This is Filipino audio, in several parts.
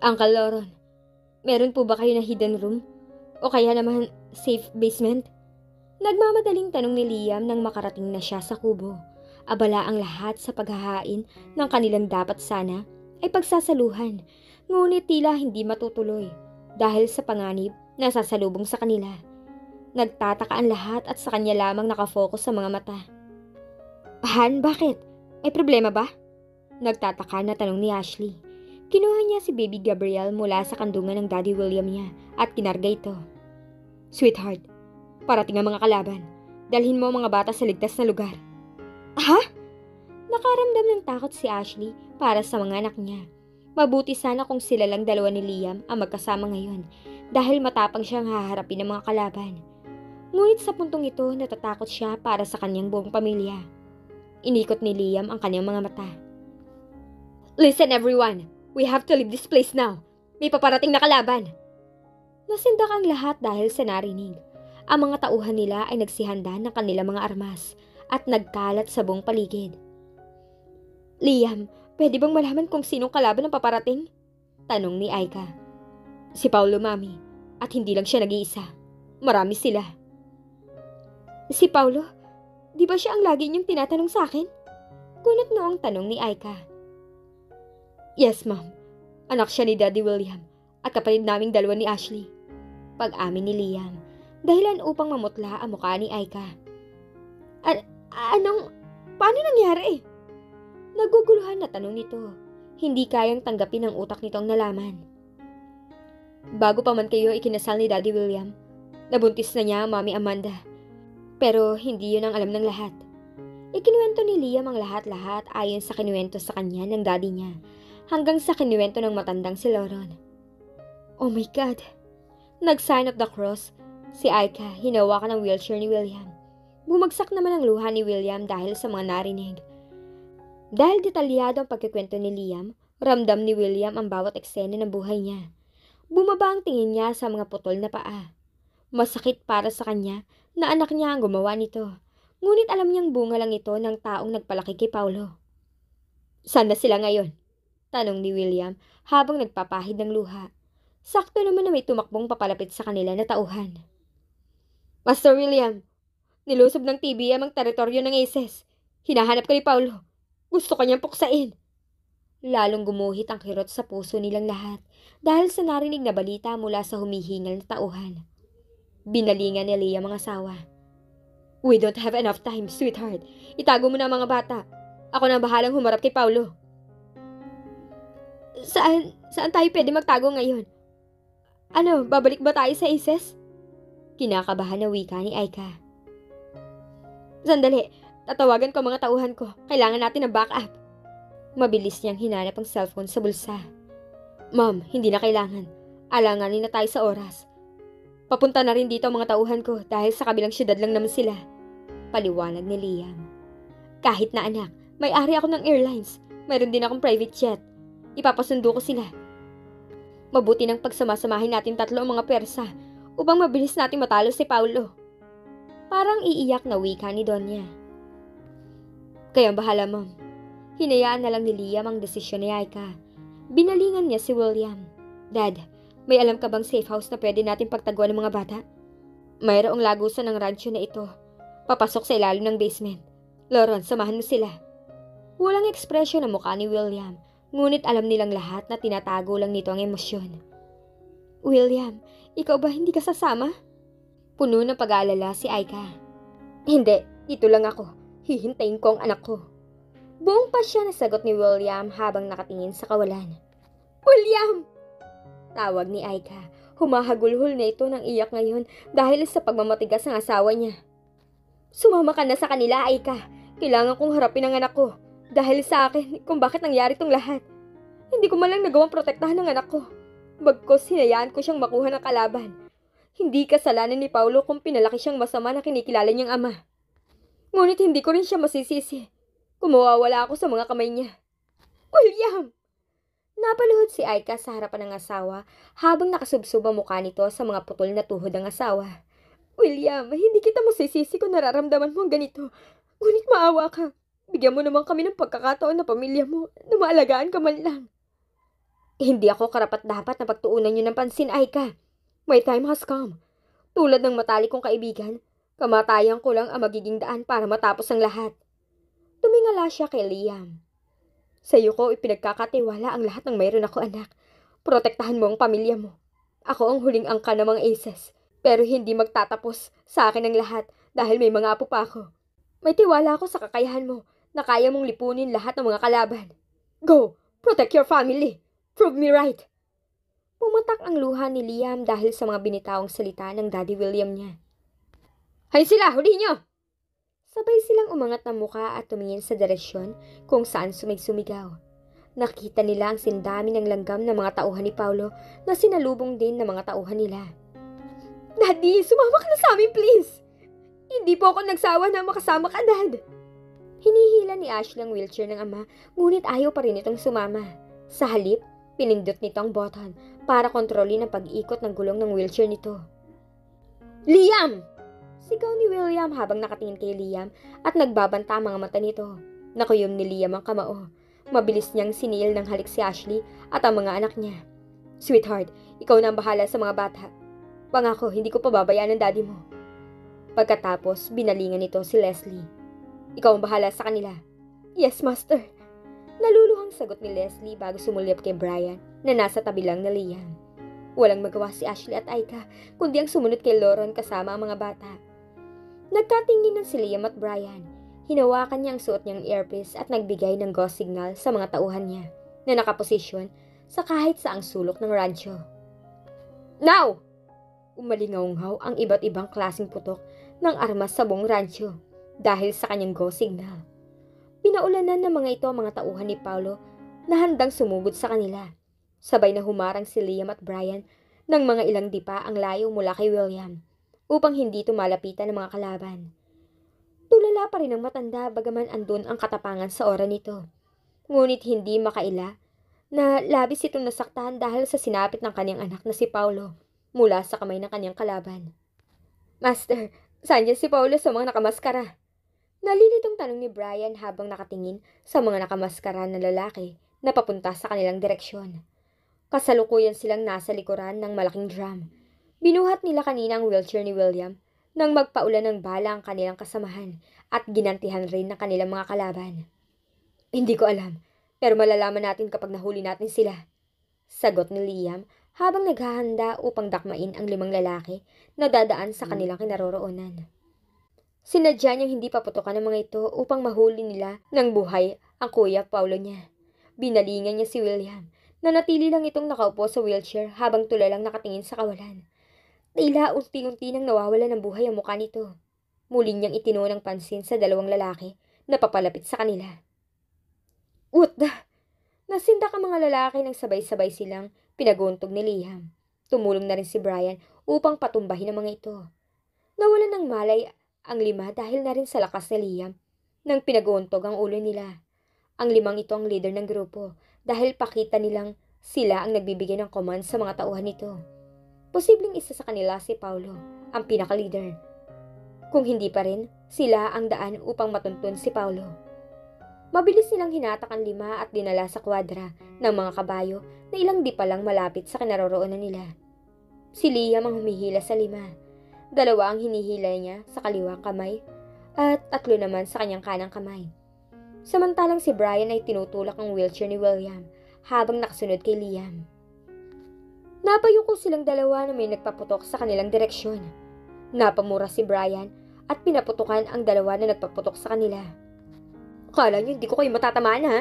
Uncle Loron, meron po ba kayo na hidden room? O kaya naman safe basement? Nagmamadaling tanong ni Liam nang makarating na siya sa kubo. Abala ang lahat sa paghahain ng kanilang dapat sana ay pagsasaluhan. Ngunit tila hindi matutuloy dahil sa panganib na sasalubong sa kanila. Nagtataka ang lahat at sa kanya lamang nakafocus sa mga mata. Han, bakit? May problema ba? Nagtataka na tanong ni Ashley. Kinuha niya si Baby Gabriel mula sa kandungan ng Daddy William niya at kinarga ito. Sweetheart, parating ang mga kalaban. Dalhin mo ang mga bata sa ligtas na lugar. Ha? Nakaramdam ng takot si Ashley para sa mga anak niya. Mabuti sana kung sila lang dalawa ni Liam ang magkasama ngayon dahil matapang siyang haharapin ng mga kalaban. Ngunit sa puntong ito natatakot siya para sa kanyang buong pamilya. Inikot ni Liam ang kanyang mga mata. Listen everyone, we have to leave this place now. May paparating na kalaban. Nasindak ang lahat dahil sa narinig. Ang mga tauhan nila ay nagsihanda ng kanilang mga armas at nagkalat sa buong paligid. Liam, pwede bang malaman kung sinong kalaban ang paparating? Tanong ni Aika. Si Paulo, Mami. At hindi lang siya nag-iisa. Marami sila. Si Paulo? Di ba siya ang lagi niyong tinatanong sa akin? Kunot noong tanong ni Aika. Yes, Ma'am. Anak siya ni Daddy William at kapatid naming dalawa ni Ashley. Pag-amin ni Liam, dahilan upang mamutla ang mukha ni Aika. Paano nangyari? Naguguluhan na tanong nito. Hindi kayang tanggapin ng utak nitong nalaman. Bago pa man kayo ikinasal ni Daddy William, nabuntis na niya ang Mami Amanda. Pero hindi yun ang alam ng lahat. Ikinuwento ni Liam ang lahat-lahat ayon sa kinuwento sa kanya ng daddy niya, hanggang sa kinuwento ng matandang si Loron. Oh my God! Nag-sign of the cross, si Aika hinawakan ng wheelchair ni William. Bumagsak naman ang luha ni William dahil sa mga narinig. Dahil detalyado ang pagkikwento ni Liam, ramdam ni William ang bawat eksena ng buhay niya. Bumaba ang tingin niya sa mga putol na paa. Masakit para sa kanya na anak niya ang gumawa nito. Ngunit alam niyang bunga lang ito ng taong nagpalaki kay Paulo. Saan na sila ngayon? Tanong ni William habang nagpapahid ng luha. Sakto naman na may tumakbong papalapit sa kanila na tauhan. Master William, nilusob ng TBM ang teritoryo ng Aces. Hinahanap ka ni Paulo. Gusto kanyang puksain. Lalong gumuhit ang kirot sa puso nilang lahat dahil sa narinig na balita mula sa humihingal na tauhan. Binalingan ni Leah mga asawa. We don't have enough time, sweetheart. Itago mo na ang mga bata. Ako na bahalang humarap kay Paulo. Saan tayo pwede magtago ngayon? Ano, babalik ba tayo sa Aces? Kinakabahan na wika ni Aika. Sandali, tatawagan ko mga tauhan ko. Kailangan natin ng backup. Mabilis niyang hinanap ang cellphone sa bulsa. Ma'am, hindi na kailangan. Alanganin na tayo sa oras. Papunta na rin dito ang mga tauhan ko dahil sa kabilang syudad lang naman sila. Paliwanag ni Liam. Kahit na anak, may-ari ako ng airlines. Mayroon din akong private jet. Ipapasundo ko sila. Mabuti nang pagsamasamahin natin tatlo ang mga Persa upang mabilis natin matalo si Paulo. Parang iiyak na wika ni Donya. Kaya bahala, ma'am. Hinayaan na lang ni Liam ang desisyon ni Aika. Binalingan niya si William. Dad, may alam ka bang safe house na pwede natin pagtaguan ng mga bata? Mayroong lagusan ng rancho na ito. Papasok sa ilalim ng basement. Loron, samahan mo sila. Walang ekspresyon ang mukha ni William, ngunit alam nilang lahat na tinatago lang nito ang emosyon. William, ikaw ba hindi ka sasama? Puno ng pag-aalala si Aika. Hindi, dito lang ako. Hihintayin ko ang anak ko. Buong pasya na sagot ni William habang nakatingin sa kawalan. William! Tawag ni Aika. Humahagulhol na ito ng iyak ngayon dahil sa pagmamatigas ng asawa niya. Sumama ka na sa kanila, Aika. Kailangan kong harapin ang anak ko. Dahil sa akin kung bakit nangyari itong lahat. Hindi ko man lang nagawang protektahan ng anak ko. Bagkos hinayaan ko siyang makuha ng kalaban. Hindi kasalanan ni Paulo kung pinalaki siyang masama na kinikilala niyang ama. Ngunit hindi ko rin siya masisisi kung mawawala ako sa mga kamay niya. William! Napaluhod si Aika sa harapan ng asawa habang nakasubsob ang mukha nito sa mga putol na tuhod ng asawa. William, hindi kita masisisi kung nararamdaman mo ang ganito. Ngunit maawa ka. Bigyan mo naman kami ng pagkakataon na pamilya mo na maalagaan ka man lang. Hindi ako karapat-dapat na pagtuunan niyo ng pansin, Aika. My time has come. Tulad ng matalik kong kaibigan, kamatayan ko lang ang magiging daan para matapos ang lahat. Tumingala siya kay Liam. Sa iyo ko ipinagkakatiwala ang lahat ng mayroon ako, anak. Protektahan mo ang pamilya mo. Ako ang huling angka ng mga aces, pero hindi magtatapos sa akin ang lahat dahil may mga apo pa ako. May tiwala ako sa kakayahan mo na kaya mong lipunin lahat ng mga kalaban. Go! Protect your family! Prove me right! Pumatak ang luha ni Liam dahil sa mga binitawang salita ng Daddy William niya. Hay sila! Huli niyo! Sabay silang umangat ng muka at tumingin sa direksyon kung saan sumigaw. Nakita nila ang sindami ng langgam ng mga tauhan ni Paulo na sinalubong din ng mga tauhan nila. Daddy, sumama ka na sa amin, please! Hindi po ako nagsawa na makasama ka, Dad. Hinihila ni Ashley ang wheelchair ng ama, ngunit ayaw pa rin itong sumama. Sa halip, pinindot nito ang button para kontrolin ang pag-ikot ng gulong ng wheelchair nito. Liam! Sigaw ni William habang nakatingin kay Liam at nagbabanta ang mga mata nito. Nakuyom ni Liam ang kamao. Mabilis niyang sinil ng halik si Ashley at ang mga anak niya. Sweetheart, ikaw na ang bahala sa mga bata. Pangako, hindi ko pababayaan ang daddy mo. Pagkatapos, binalingan nito si Leslie. Ikaw ang bahala sa kanila. Yes, master. Naluluhang sagot ni Leslie bago sumulyap kay Brian na nasa tabi lang na Liam. Walang magawa si Ashley at Aika kundi ang sumunod kay Lauren kasama ang mga bata. Nagkatinginan si Liam at Brian. Hinawakan niya ang suot niyang earpiece at nagbigay ng go signal sa mga tauhan niya na nakaposisyon sa kahit saang sulok ng rancho. Now! Umalingaw-ngaw ang iba't ibang klaseng putok ng armas sa buong rancho dahil sa kanyang go signal. Pinaulanan ng mga ito ang mga tauhan ni Paulo na handang sumugod sa kanila. Sabay na humarang si Liam at Brian ng mga ilang dipa ang layo mula kay William upang hindi tumalapitan ng mga kalaban. Tulala pa rin ang matanda bagaman andun ang katapangan sa ora nito. Ngunit hindi makaila na labis itong nasaktan dahil sa sinapit ng kanyang anak na si Paulo mula sa kamay ng kanyang kalaban. Master, saan dyan si Paulo sa mga nakamaskara? Nalilitong tanong ni Brian habang nakatingin sa mga nakamaskara na lalaki na papunta sa kanilang direksyon. Kasalukuyan silang nasa likuran ng malaking drum. Binuhat nila kanina ang wheelchair ni William nang magpaulan ng bala ang kanilang kasamahan at ginantihan rin ng kanilang mga kalaban. Hindi ko alam, pero malalaman natin kapag nahuli natin sila. Sagot ni Liam habang naghahanda upang dakmain ang 5 lalaki na dadaan sa kanilang kinaroroonan. Sinadya niyang hindi paputokan ng mga ito upang mahuli nila ng buhay ang kuya Paulo niya. Binalingan niya si William na natili lang itong nakaupo sa wheelchair habang tulalang nakatingin sa kawalan. Tila unti-unti nang nawawala ng buhay ang mukha nito. Muli niyang itinuon ng pansin sa 2 lalaki na papalapit sa kanila. Utda! Nasindak ang mga lalaki nang sabay-sabay silang pinaguntog ni Liam. Tumulong na rin si Brian upang patumbahin ang mga ito. Nawalan ng malay ang 5 dahil na rin sa lakas ni Liam nang pinaguntog ang ulo nila. Ang 5 ito ang leader ng grupo dahil pakita nilang sila ang nagbibigay ng command sa mga tauhan nito. Posibleng isa sa kanila si Paulo, ang pinaka-leader. Kung hindi pa rin, sila ang daan upang matuntun si Paulo. Mabilis nilang hinatak ang 5 at dinala sa kwadra ng mga kabayo na ilang di pa lang malapit sa kinaroroonan nila. Si Liam ang humihila sa 5. 2 ang hinihila niya sa kaliwang kamay at 3 naman sa kanyang kanang kamay. Samantalang si Brian ay tinutulak ang wheelchair ni William habang nakasunod kay Liam. Napayuko silang 2 na may nagpaputok sa kanilang direksyon. Napamura si Brian at pinaputukan ang 2 na nagpaputok sa kanila. Kala niyo hindi ko kayo matatamaan, ha?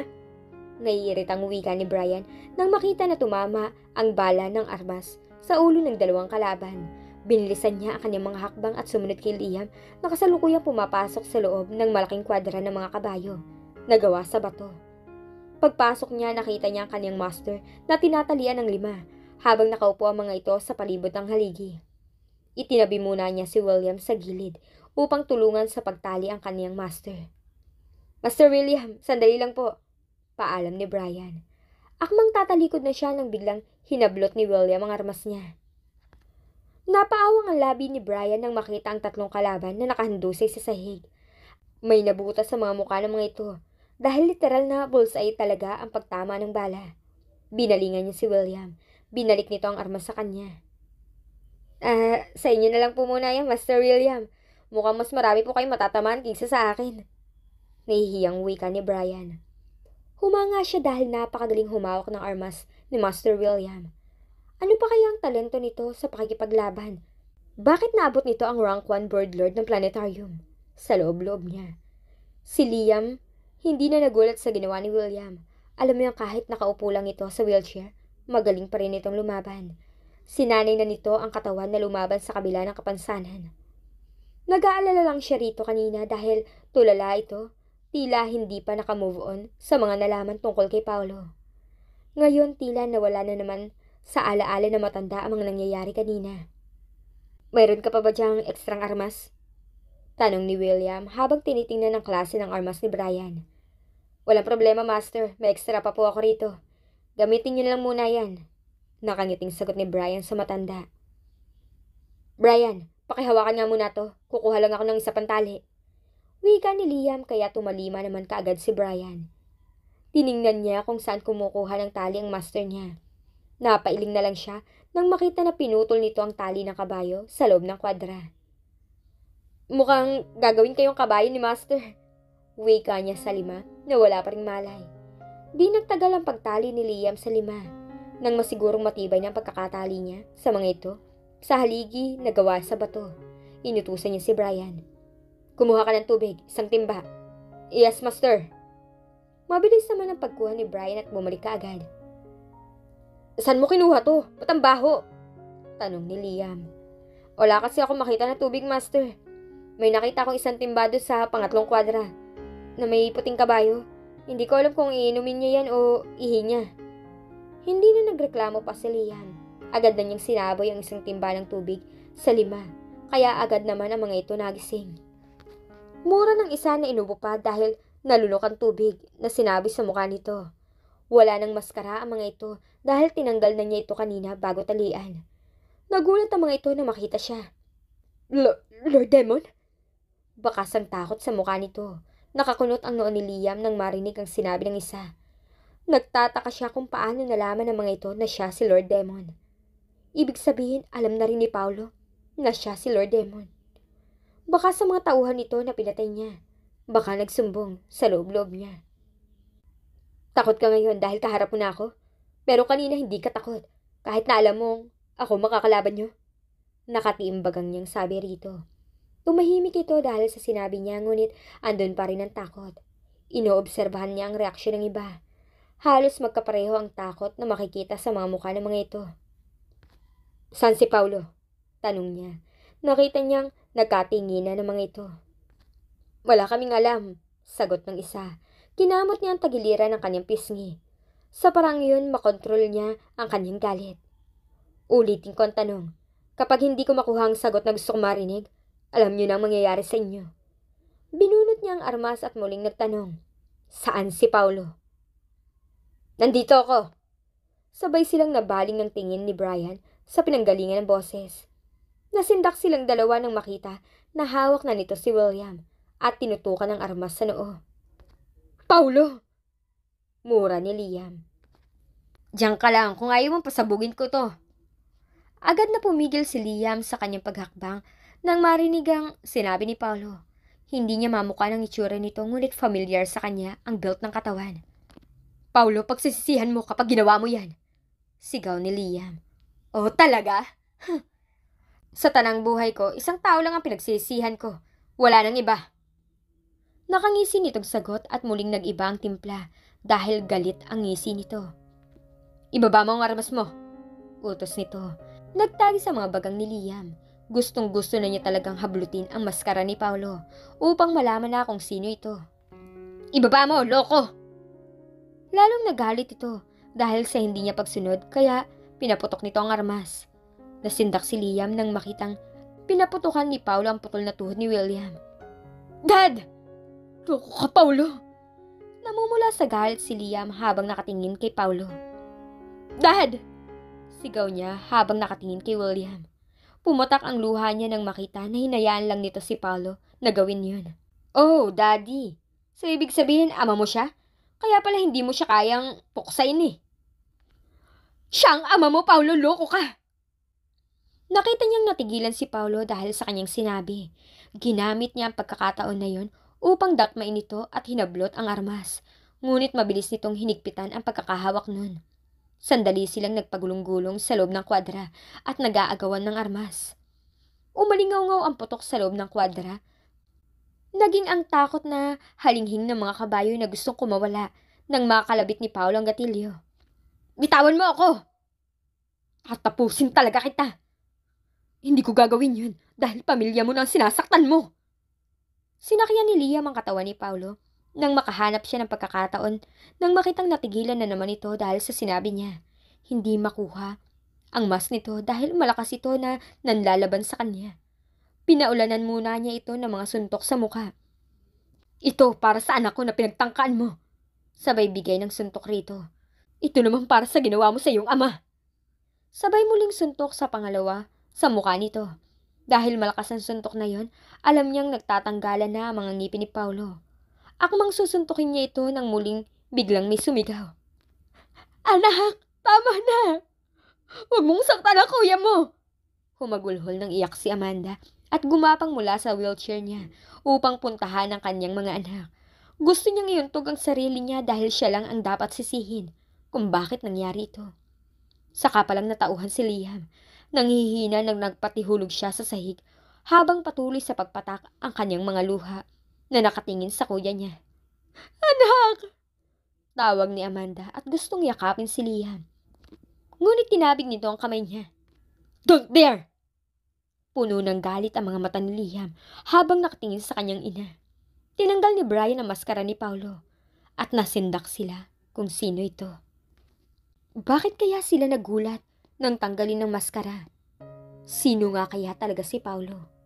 Naiiritang wika ni Brian nang makita na tumama ang bala ng armas sa ulo ng 2 kalaban. Binilisan niya ang kanyang mga hakbang at sumunod kay Liam na kasalukuyang pumapasok sa loob ng malaking kwadra ng mga kabayo na gawa sa bato. Pagpasok niya, nakita niya ang kanyang master na tinatalian ng 5 habang nakaupo ang mga ito sa palibot ng haligi. Itinabi muna niya si William sa gilid upang tulungan sa pagtali ang kanyang master. Master William, sandali lang po, paalam ni Brian. Akmang tatalikod na siya nang biglang hinablot ni William ang armas niya. Napaawang ang labi ni Brian nang makita ang 3 kalaban na nakahandusay sa sahig. May nabutas sa mga mukha ng mga ito dahil literal na bullseye talaga ang pagtama ng bala. Binalingan niya si William. Binalik nito ang armas sa kanya. Sa inyo na lang po muna yan, Master William. Mukhang mas marami po kayong matatamaan kaysa sa akin. Nahihiyang wika ni Brian. Humanga siya dahil napakagaling humawak ng armas ni Master William. Ano pa kaya ang talento nito sa pakikipaglaban? Bakit naabot nito ang rank 1 Bird Lord ng planetarium? Sa loob-loob niya. Si Liam, hindi na nagulat sa ginawa ni William. Alam mo yung kahit nakaupo lang ito sa wheelchair, magaling pa rin itong lumaban. Sinanay na nito ang katawan na lumaban sa kabila ng kapansanan. Nag-aalala lang siya rito kanina dahil tulala ito, tila hindi pa nakamove on sa mga nalaman tungkol kay Paolo. Ngayon tila nawala na naman sa alaala na matanda ang mga nangyayari kanina. Mayroon ka pa ba diyang ekstrang armas? Tanong ni William habang tinitingnan ang klase ng armas ni Brian. Walang problema, Master. May extra pa po ako rito. Gamitin niyo na lang muna yan. Nakangiting sagot ni Brian sa matanda. Brian, pakihawakan nga muna to. Kukuha lang ako ng isa pang tali. Wika ni Liam kaya tumalima naman kaagad si Brian. Tiningnan niya kung saan kumukuha ng tali ang master niya. Napailing na lang siya nang makita na pinutol nito ang tali ng kabayo sa loob ng kwadra. Mukhang gagawin kayong kabayo ni Master. Wika niya sa lima na wala pa ring malay. Di nagtagal ang pagtali ni Liam sa lima. Nang masigurong matibay ng pagkakatali niya sa mga ito, sa haligi na gawa sa bato, inutusan niya si Brian. Kumuha ka ng tubig, isang timba. Yes, Master. Mabilis naman ang pagkuha ni Brian at bumalik ka agad. Saan mo kinuha to? Ba't ang baho? Tanong ni Liam. Wala kasi ako makita na tubig, Master. May nakita akong isang timbado sa pangatlong kwadra na may puting kabayo. Hindi ko alam kung iinumin niya yan o ihi niya. Hindi na nagreklamo pa si Liam. Agad na niyang sinaboy ang isang timba ng tubig sa lima, kaya agad naman ang mga ito nagising. Mura ng isa na inubo pa dahil nalunok ang tubig na sinabi sa mukha nito. Wala nang maskara ang mga ito dahil tinanggal na niya ito kanina bago talian. Nagulat ang mga ito na makita siya. Lord Demon? Bakas ang takot sa mukha nito. Nakakunot ang noo ni Liam nang marinig ang sinabi ng isa. Nagtataka siya kung paano nalaman ng mga ito na siya si Lord Demon. Ibig sabihin, alam na rin ni Paolo na siya si Lord Demon. Baka sa mga tauhan nito na pinatay niya. Baka nagsumbong sa loob-loob niya. Takot ka ngayon dahil kaharap mo na ako? Pero kanina hindi ka takot. Kahit na alam mong ako makakalaban niyo. Nakatiimbagang niyang sabi rito. Tumahimik ito dahil sa sinabi niya ngunit andun pa rin ang takot. Inoobserbahan niya ang reaksyon ng iba. Halos magkapareho ang takot na makikita sa mga mukha ng mga ito. Saan si Paolo? Tanong niya. Nakita niyang nagkatinginan ng mga ito. Wala kaming alam, sagot ng isa. Kinamot niya ang tagiliran ng kanyang pisngi. Sa parang yun, makontrol niya ang kanyang galit. Ulitin ko ang tanong. Kapag hindi ko makuha ang sagot na gusto kong marinig, alam niyo na ang mangyayari sa inyo. Binunot niya ang armas at muling nagtanong. Saan si Paolo? Nandito ako. Sabay silang nabaling ng tingin ni Brian sa pinanggalingan ng boses. Nasindak silang dalawa nang makita na hawak na nito si William at tinutukan ng armas sa noo. Paolo! Mura ni Liam. Diyan ka lang, kung ayaw mong pasabugin ko to. Agad na pumigil si Liam sa kanyang paghakbang nang marinig ang sinabi ni Paolo. Hindi niya mamukha ng itsura nito ngunit familiar sa kanya ang built ng katawan. Paolo, pagsisisihan mo kapag ginawa mo yan. Sigaw ni Liam. Oh, talaga? Sa tanang buhay ko, isang tao lang ang pinagsisihan ko. Wala nang iba. Nakangisi nitong sagot at muling nag-iba ang timpla dahil galit ang ngisi nito. Ibaba mo ang armas mo. Utos nito. Nagtagi sa mga bagang ni Liam. Gustong-gusto na niya talagang hablutin ang maskara ni Paolo upang malaman na kung sino ito. Ibaba mo, loko! Lalong nagalit ito dahil sa hindi niya pagsunod kaya pinaputok nito ang armas. Nasindak si Liam nang makitang pinaputukan ni Paolo ang putol na tuhod ni William. Dad! Loko ka, Paolo! Namumula sa galit si Liam habang nakatingin kay Paolo. Dad! Sigaw niya habang nakatingin kay William. Pumatak ang luha niya nang makita na hinayaan lang nito si Paolo na gawin yun. Oh, Daddy! So ibig sabihin ama mo siya? Kaya pala hindi mo siya kayang puksain eh. Siya ang ama mo, Paulo, loko ka! Nakita niyang natigilan si Paulo dahil sa kanyang sinabi. Ginamit niya ang pagkakataon na yon upang dakmain ito at hinablot ang armas. Ngunit mabilis nitong hinigpitan ang pagkakahawak nun. Sandali silang nagpagulong-gulong sa loob ng kwadra at nag-aagawan ng armas. Umalingaw-ngaw ang putok sa loob ng kwadra. Naging ang takot na halinghing ng mga kabayo na gustong kumawala nang makalabit ni Paulo ang gatilyo. Bitawan mo ako! At tapusin talaga kita! Hindi ko gagawin yun dahil pamilya mo na ang sinasaktan mo. Sinakyan ni Liam ang katawan ni Paulo nang makahanap siya ng pagkakataon nang makitang natigilan na naman ito dahil sa sinabi niya. Hindi makuha ang mas nito dahil malakas ito na nanlalaban sa kanya. Pinaulanan muna niya ito ng mga suntok sa mukha. Ito para sa anak ko na pinagtangkaan mo. Sabay bigay ng suntok rito. Ito naman para sa ginawa mo sa iyong ama. Sabay muling suntok sa pangalawa sa mukha nito. Dahil malakas ang suntok na yon, alam niyang nagtatanggalan na ang mga ngipin ni Paulo. Akmang susuntukin niya ito nang muling biglang may sumigaw. Anak, tama na! Huwag mong saktan ang kuya mo! Humagulhol ng iyak si Amanda at gumapang mula sa wheelchair niya upang puntahan ang kanyang mga anak. Gusto niyang iuntog ang sarili niya dahil siya lang ang dapat sisihin kung bakit nangyari ito. Saka palang natauhan si Liam. Nanghihina nang nagpatihulog siya sa sahig habang patuloy sa pagpatak ang kanyang mga luha na nakatingin sa kuya niya. Anak! Tawag ni Amanda at gustong yakapin si Liam. Ngunit tinabig nito ang kamay niya. Don't dare! Puno ng galit ang mga mata ni Liam habang nakatingin sa kanyang ina. Tinanggal ni Brian ang maskara ni Paulo at nasindak sila kung sino ito. Bakit kaya sila nagulat nang tanggalin ng maskara? Sino nga kaya talaga si Paulo?